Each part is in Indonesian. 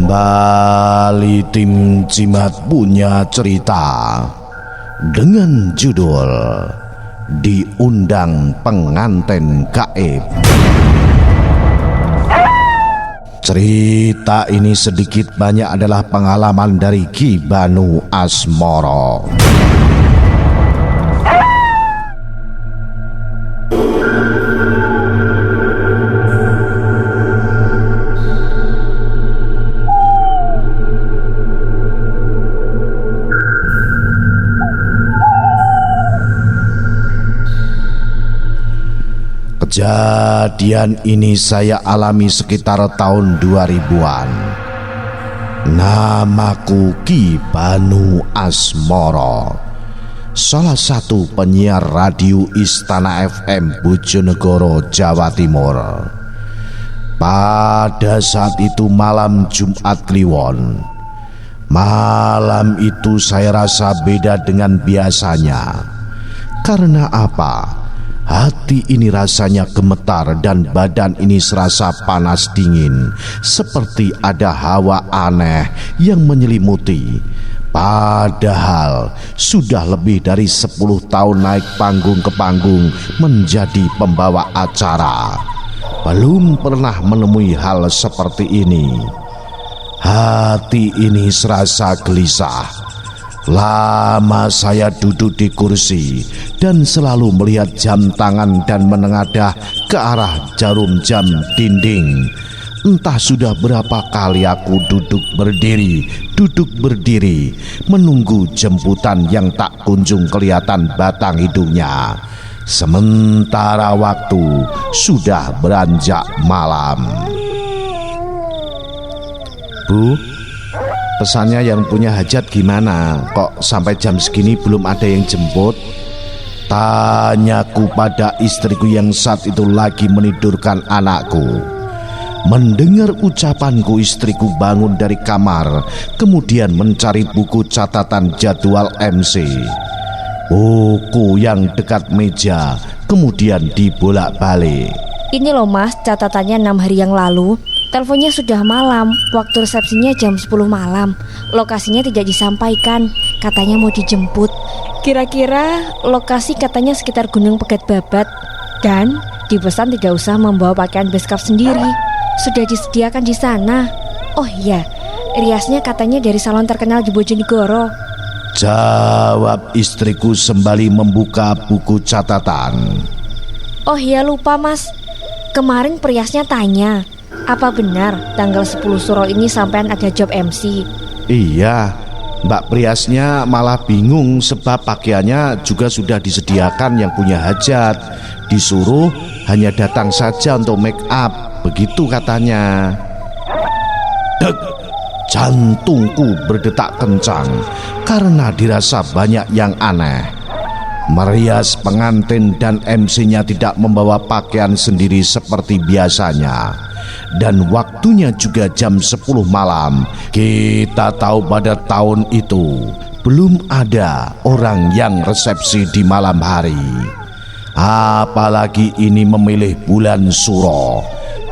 Kembali tim Cimat punya cerita dengan judul Diundang Pengantin Gaib. Cerita ini sedikit banyak adalah pengalaman dari Ki Banu Asmoro. Kejadian ini saya alami sekitar tahun 2000-an. Namaku Ki Banu Asmoro, salah satu penyiar radio Istana FM Bojonegoro, Jawa Timur. Pada saat itu malam Jumat Kliwon. Malam itu saya rasa beda dengan biasanya. Karena apa? Hati ini rasanya gemetar dan badan ini serasa panas dingin, seperti ada hawa aneh yang menyelimuti. Padahal sudah lebih dari 10 tahun naik panggung ke panggung menjadi pembawa acara, belum pernah menemui hal seperti ini. Hati ini serasa gelisah. Lama saya duduk di kursi dan selalu melihat jam tangan dan menengadah ke arah jarum jam dinding. Entah sudah berapa kali aku duduk berdiri menunggu jemputan yang tak kunjung kelihatan batang hidungnya. Sementara waktu sudah beranjak malam. Bu, pesannya yang punya hajat gimana? Kok sampai jam segini belum ada yang jemput? Tanyaku pada istriku yang saat itu lagi menidurkan anakku. Mendengar ucapanku, istriku bangun dari kamar, kemudian mencari buku catatan jadwal MC. Buku yang dekat meja, kemudian dibolak-balik. Ini loh mas, catatannya 6 hari yang lalu. Teleponnya sudah malam, waktu resepsinya jam 10 malam. Lokasinya tidak disampaikan, katanya mau dijemput. Kira-kira lokasi katanya sekitar Gunung Pegat Babat. Dan dipesan tidak usah membawa pakaian beskap sendiri, sudah disediakan di sana. Oh iya, riasnya katanya dari salon terkenal di Bojonegoro. Jawab istriku sembari membuka buku catatan. Oh iya, lupa mas, kemarin periasnya tanya, apa benar tanggal 10 Suro ini sampean ada job MC? Iya, Mbak Priasnya malah bingung sebab pakaiannya juga sudah disediakan yang punya hajat. Disuruh hanya datang saja untuk make up, begitu katanya. Dek, jantungku berdetak kencang karena dirasa banyak yang aneh. Merias pengantin dan MC-nya tidak membawa pakaian sendiri seperti biasanya. Dan waktunya juga jam 10 malam. Kita tahu pada tahun itu belum ada orang yang resepsi di malam hari. Apalagi ini memilih bulan Suro.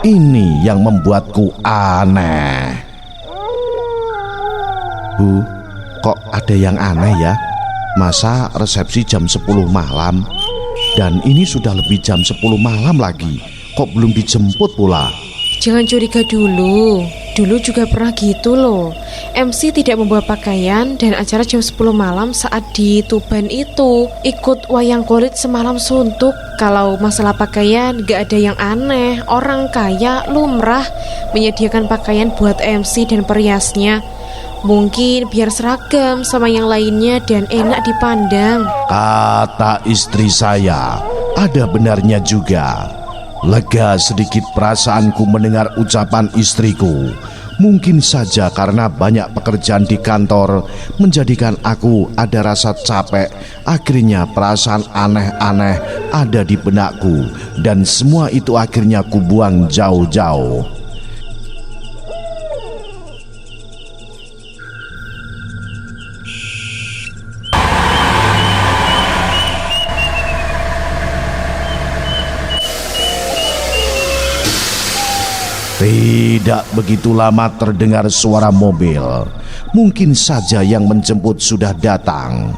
Ini yang membuatku aneh. Bu, kok ada yang aneh ya? Masa resepsi jam 10 malam? Dan ini sudah lebih jam 10 malam lagi. Kok belum dijemput pula? Jangan curiga dulu. Dulu juga pernah gitu loh. MC tidak membawa pakaian dan acara jam 10 malam saat di Tuban itu. Ikut wayang kulit semalam suntuk. Kalau masalah pakaian gak ada yang aneh. Orang kaya lumrah menyediakan pakaian buat MC dan periasnya. Mungkin biar seragam sama yang lainnya dan enak dipandang. Kata istri saya, ada benarnya juga. Lega sedikit perasaanku mendengar ucapan istriku. Mungkin saja karena banyak pekerjaan di kantor menjadikan aku ada rasa capek. Akhirnya perasaan aneh-aneh ada di benakku, dan semua itu akhirnya kubuang jauh-jauh. Tidak begitu lama terdengar suara mobil. Mungkin saja yang menjemput sudah datang.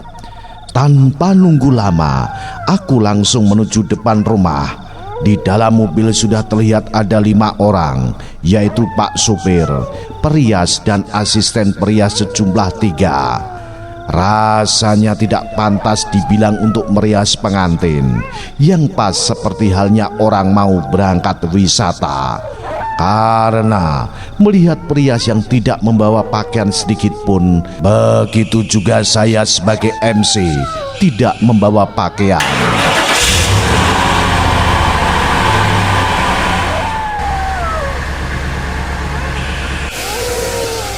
Tanpa nunggu lama, aku langsung menuju depan rumah. Di dalam mobil sudah terlihat ada 5 orang, yaitu Pak Supir, perias dan asisten perias sejumlah 3. Rasanya tidak pantas dibilang untuk merias pengantin, yang pas seperti halnya orang mau berangkat wisata. Karena melihat perias yang tidak membawa pakaian sedikit pun, begitu juga saya sebagai MC tidak membawa pakaian.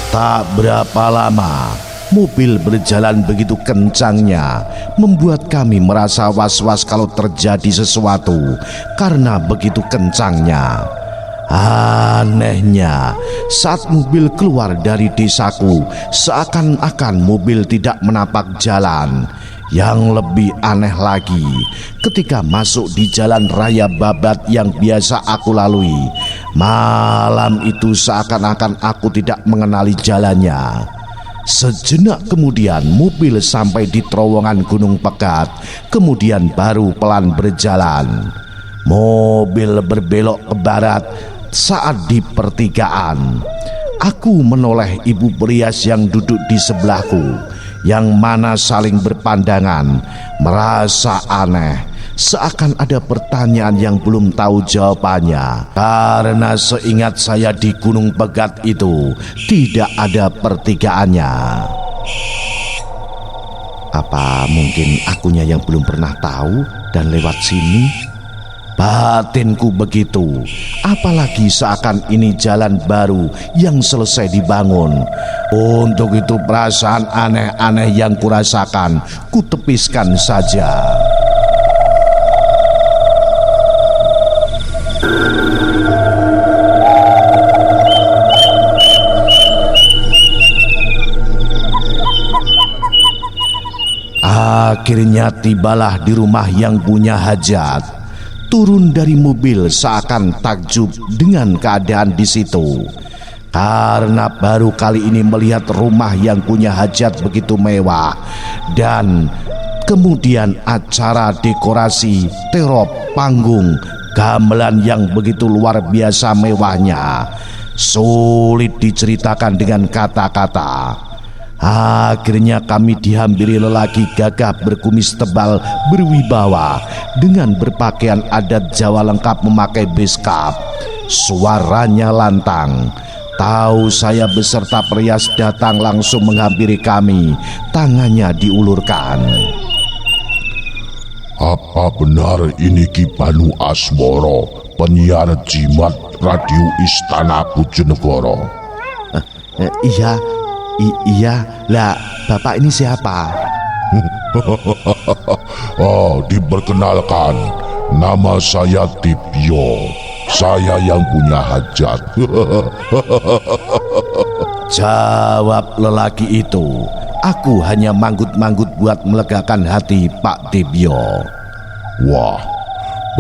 Tak berapa lama, mobil berjalan begitu kencangnya, membuat kami merasa was-was kalau terjadi sesuatu karena begitu kencangnya. Anehnya, saat mobil keluar dari desaku, seakan-akan mobil tidak menapak jalan. Yang lebih aneh lagi, ketika masuk di jalan raya babat yang biasa aku lalui, malam itu seakan-akan aku tidak mengenali jalannya. Sejenak kemudian mobil sampai di terowongan Gunung Pegat, kemudian baru pelan berjalan. Mobil berbelok ke barat saat di pertigaan. Aku menoleh ibu perias yang duduk di sebelahku, yang mana saling berpandangan, merasa aneh, seakan ada pertanyaan yang belum tahu jawabannya. Karena seingat saya di Gunung Pegat itu tidak ada pertigaannya. Apa mungkin akunya yang belum pernah tahu dan lewat sini? Batinku begitu, apalagi seakan ini jalan baru yang selesai dibangun. Untuk itu perasaan aneh-aneh yang kurasakan, kutepiskan saja. Akhirnya tibalah di rumah yang punya hajat. Turun dari mobil seakan takjub dengan keadaan di situ, karena baru kali ini melihat rumah yang punya hajat begitu mewah, dan kemudian acara dekorasi, terop, panggung, gamelan yang begitu luar biasa mewahnya, sulit diceritakan dengan kata-kata. Akhirnya kami dihampiri lelaki gagah berkumis tebal berwibawa dengan berpakaian adat Jawa lengkap memakai beskap. Suaranya lantang. Tahu saya beserta perias datang langsung menghampiri kami, tangannya diulurkan. Apa benar ini Ki Banu Asmoro, penyiar jimat Radio Istana Bojonegoro? Iya, lah bapak ini siapa? Diperkenalkan, nama saya Dibyo. Saya yang punya hajat. Jawab lelaki itu. Aku hanya manggut-manggut buat melegakan hati Pak Dibyo. Wah,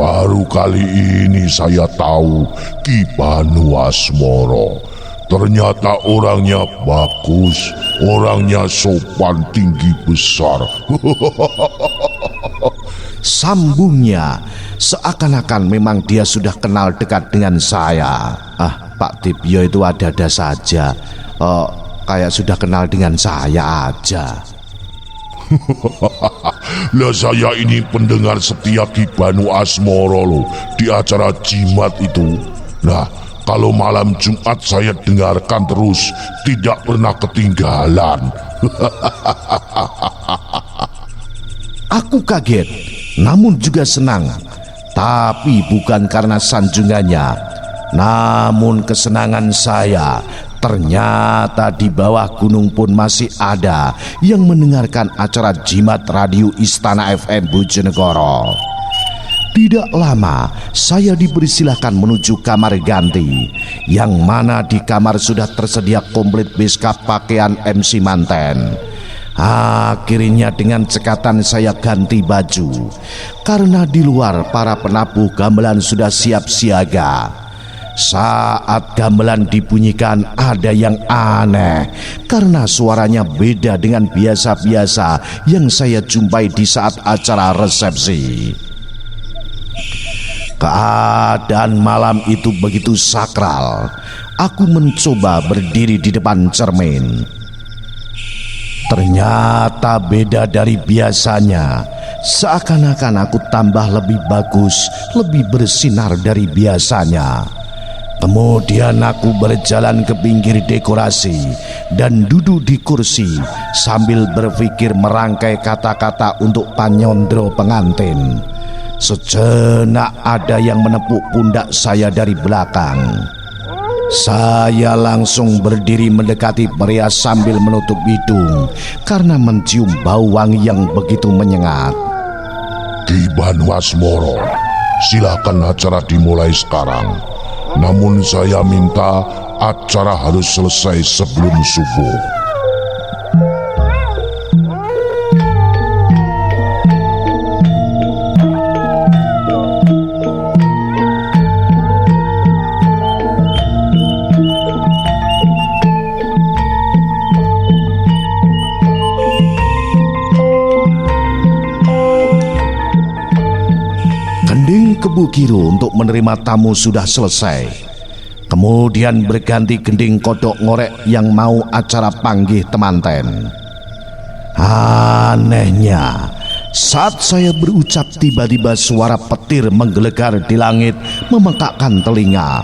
baru kali ini saya tahu Ki Banu Asmoro. Ternyata orangnya bagus, orangnya sopan tinggi besar. Sambungnya, seakan-akan memang dia sudah kenal dekat dengan saya. Pak Dibyo itu ada-ada saja, kayak sudah kenal dengan saya aja. Lah saya ini pendengar setia Ki Banu Asmoro loh, di acara jimat itu. Nah, kalau malam Jumat saya dengarkan terus, tidak pernah ketinggalan. Aku kaget, namun juga senang. Tapi bukan karena sanjungannya, namun kesenangan saya. Ternyata di bawah gunung pun masih ada yang mendengarkan acara jimat Radio Istana FM Bojonegoro. Tidak lama saya dipersilahkan menuju kamar ganti, yang mana di kamar sudah tersedia komplit beskap pakaian MC manten. Akhirnya dengan cekatan saya ganti baju, karena di luar para penabuh gamelan sudah siap siaga. Saat gamelan dibunyikan ada yang aneh karena suaranya beda dengan biasa-biasa yang saya jumpai di saat acara resepsi. Keadaan malam itu begitu sakral. Aku mencoba berdiri di depan cermin. Ternyata beda dari biasanya. Seakan-akan aku tambah lebih bagus, lebih bersinar dari biasanya. Kemudian aku berjalan ke pinggir dekorasi dan duduk di kursi sambil berpikir merangkai kata-kata untuk panyondro pengantin. Sejenak ada yang menepuk pundak saya dari belakang. Saya langsung berdiri mendekati pria sambil menutup hidung karena mencium bau wangi yang begitu menyengat. Ki Banu Asmoro, silakan acara dimulai sekarang. Namun saya minta acara harus selesai sebelum subuh. Kebu Giro untuk menerima tamu sudah selesai. Kemudian berganti gending kodok ngorek yang mau acara panggih temanten. Anehnya, saat saya berucap tiba-tiba suara petir menggelegar di langit memekakkan telinga.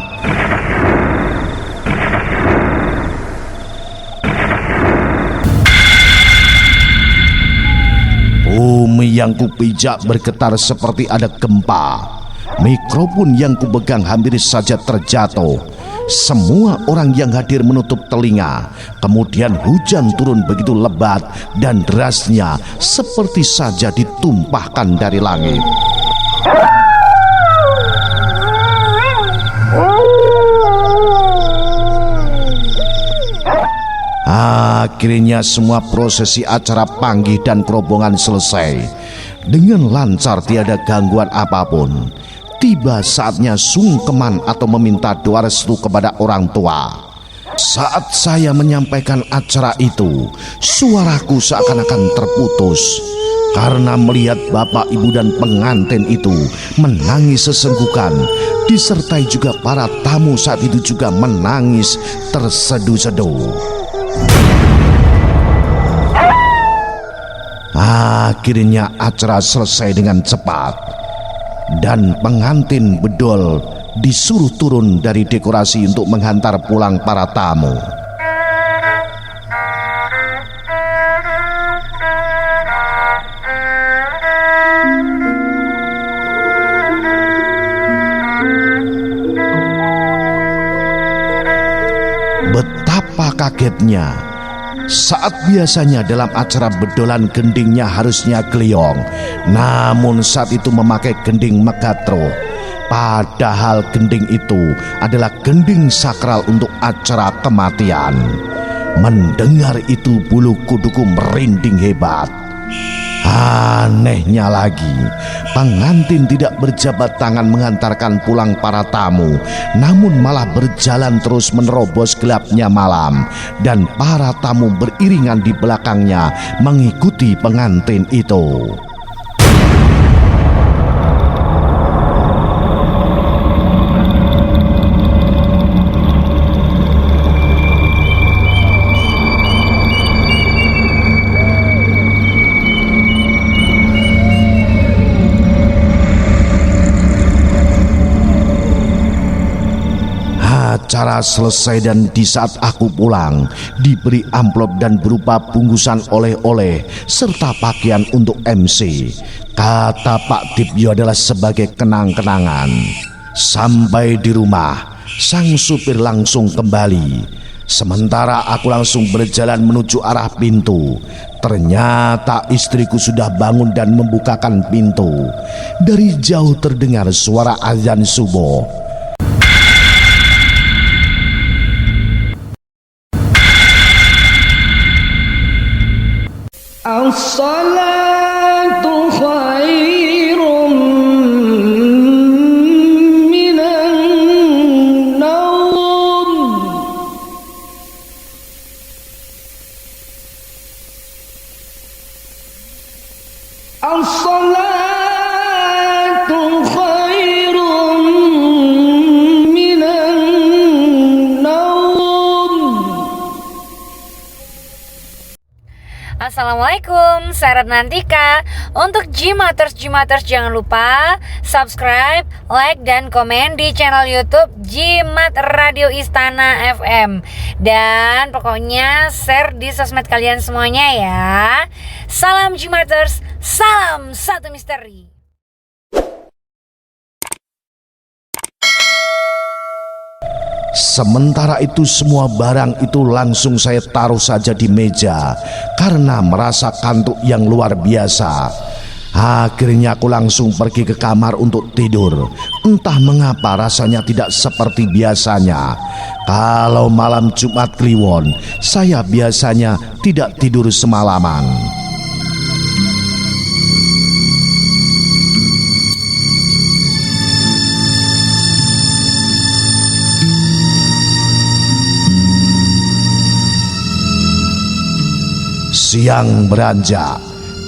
Bumi yang kupijak bergetar seperti ada gempa. Mikrofon yang kupegang hampir saja terjatuh. Semua orang yang hadir menutup telinga. Kemudian hujan turun begitu lebat dan derasnya seperti saja ditumpahkan dari langit. Akhirnya semua prosesi acara panggih dan kerobongan selesai dengan lancar, tiada gangguan apapun. Tiba saatnya sungkeman atau meminta doa restu kepada orang tua. Saat saya menyampaikan acara itu, suaraku seakan-akan terputus karena melihat bapak, ibu dan pengantin itu menangis sesenggukan, disertai juga para tamu saat itu juga menangis terseduh-seduh. Akhirnya acara selesai dengan cepat dan pengantin bedol disuruh turun dari dekorasi untuk menghantar pulang para tamu. Betapa kagetnya saat biasanya dalam acara bedolan gendingnya harusnya geliong, namun saat itu memakai gending megatro. Padahal gending itu adalah gending sakral untuk acara kematian. Mendengar itu bulu kuduku merinding hebat. Anehnya lagi, pengantin tidak berjabat tangan mengantarkan pulang para tamu, namun malah berjalan terus menerobos gelapnya malam, dan para tamu beriringan di belakangnya mengikuti pengantin itu. Acara selesai dan di saat aku pulang diberi amplop dan berupa bungkusan oleh-oleh serta pakaian untuk MC. Kata Pak Dibyo adalah sebagai kenang-kenangan. Sampai di rumah, sang supir langsung kembali. Sementara aku langsung berjalan menuju arah pintu. Ternyata istriku sudah bangun dan membukakan pintu. Dari jauh terdengar suara azan subuh. As-salatu khairum minan nar. As-salatu khairun minan naum. Assalamualaikum, saya Ratnantika. Untuk Jimaters jangan lupa subscribe, like, dan komen di channel YouTube Jimat Radio Istana FM. Dan pokoknya share di sosmed kalian semuanya ya. Salam Jimaters, salam satu misteri. Sementara itu semua barang itu langsung saya taruh saja di meja karena merasa kantuk yang luar biasa. Akhirnya aku langsung pergi ke kamar untuk tidur. Entah mengapa rasanya tidak seperti biasanya. Kalau malam Jumat Kliwon, saya biasanya tidak tidur semalaman. Siang beranjak,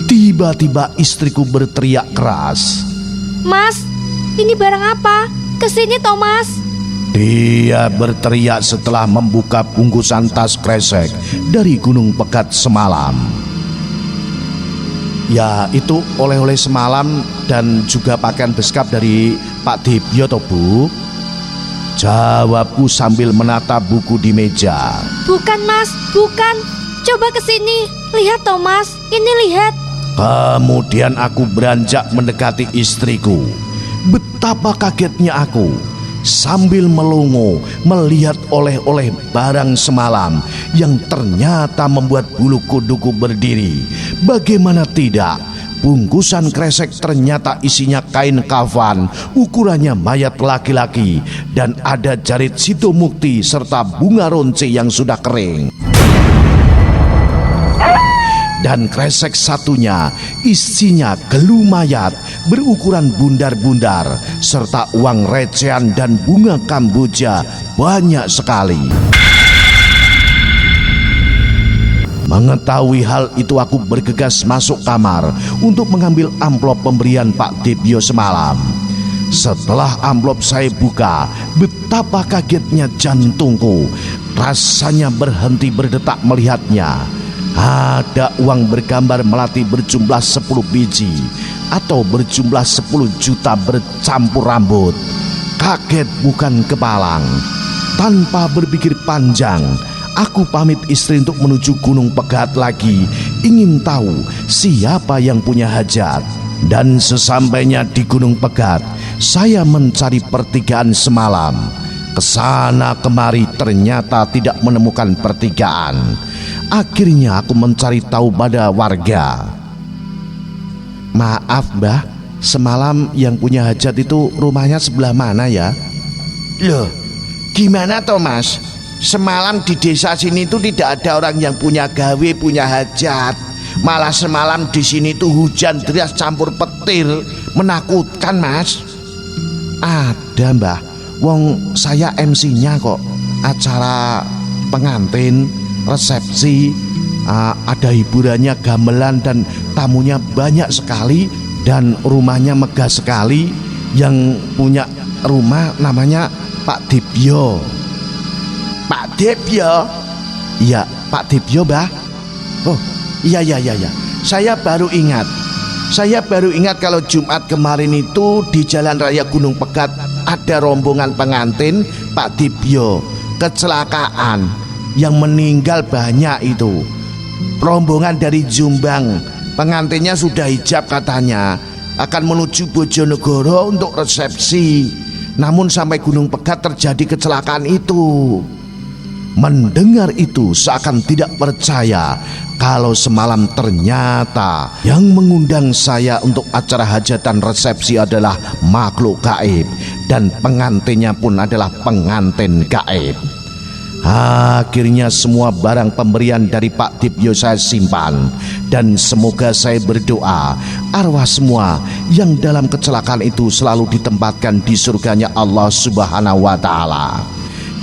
tiba-tiba istriku berteriak keras. Mas, ini barang apa? Kesini Thomas. Dia berteriak setelah membuka bungkusan tas kresek dari Gunung Pegat semalam. Ya, itu oleh-oleh semalam dan juga pakaian beskap dari Pak Dibyo toh, Bu? Jawabku sambil menata buku di meja. Bukan Mas, bukan. Coba kesini. Lihat Thomas, ini lihat. Kemudian aku beranjak mendekati istriku. Betapa kagetnya aku sambil melongo melihat oleh-oleh barang semalam yang ternyata membuat bulu kuduku berdiri. Bagaimana tidak, bungkusan kresek ternyata isinya kain kafan ukurannya mayat laki-laki dan ada jarit sidomukti serta bunga ronce yang sudah kering. Dan kresek satunya isinya gelu mayat berukuran bundar-bundar serta uang recehan dan bunga Kamboja banyak sekali. Mengetahui hal itu aku bergegas masuk kamar untuk mengambil amplop pemberian Pak Dibyo semalam. Setelah amplop saya buka, betapa kagetnya jantungku. Rasanya berhenti berdetak melihatnya. Ada uang bergambar melati berjumlah 10 biji atau berjumlah 10 juta bercampur rambut. Kaget bukan kepalang. Tanpa berpikir panjang, aku pamit istri untuk menuju Gunung Pegat lagi, ingin tahu siapa yang punya hajat. Dan sesampainya di Gunung Pegat, saya mencari pertigaan semalam. Kesana kemari ternyata tidak menemukan pertigaan. Akhirnya aku mencari tahu pada warga. Maaf Mbah, semalam yang punya hajat itu rumahnya sebelah mana ya? Loh, gimana Thomas? Semalam di desa sini itu tidak ada orang yang punya gawe, punya hajat. Malah semalam di sini tuh hujan deras campur petir, menakutkan Mas. Ada Mbah, wong saya MC-nya kok. Acara pengantin, resepsi, ada hiburannya, gamelan dan tamunya banyak sekali dan rumahnya megah sekali. Yang punya rumah namanya Pak Dibyo. Pak Dibyo? Iya, Pak Dibyo, Mbah. Oh, iya. Saya baru ingat kalau Jumat kemarin itu di Jalan Raya Gunung Pegat ada rombongan pengantin Pak Dibyo kecelakaan. Yang meninggal banyak itu. Rombongan dari Jombang, pengantinnya sudah hijab katanya, akan menuju Bojonegoro untuk resepsi. Namun sampai Gunung Pegat terjadi kecelakaan itu. Mendengar itu seakan tidak percaya kalau semalam ternyata yang mengundang saya untuk acara hajatan resepsi adalah makhluk gaib dan pengantinnya pun adalah pengantin gaib. Akhirnya semua barang pemberian dari Pak Dibyo saya simpan. Dan semoga saya berdoa arwah semua yang dalam kecelakaan itu selalu ditempatkan di surganya Allah Subhanahu wa Ta'ala.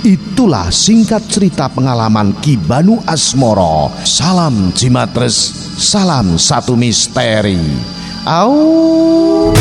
Itulah singkat cerita pengalaman Ki Banu Asmoro. Salam Jimatres, salam satu misteri. Au.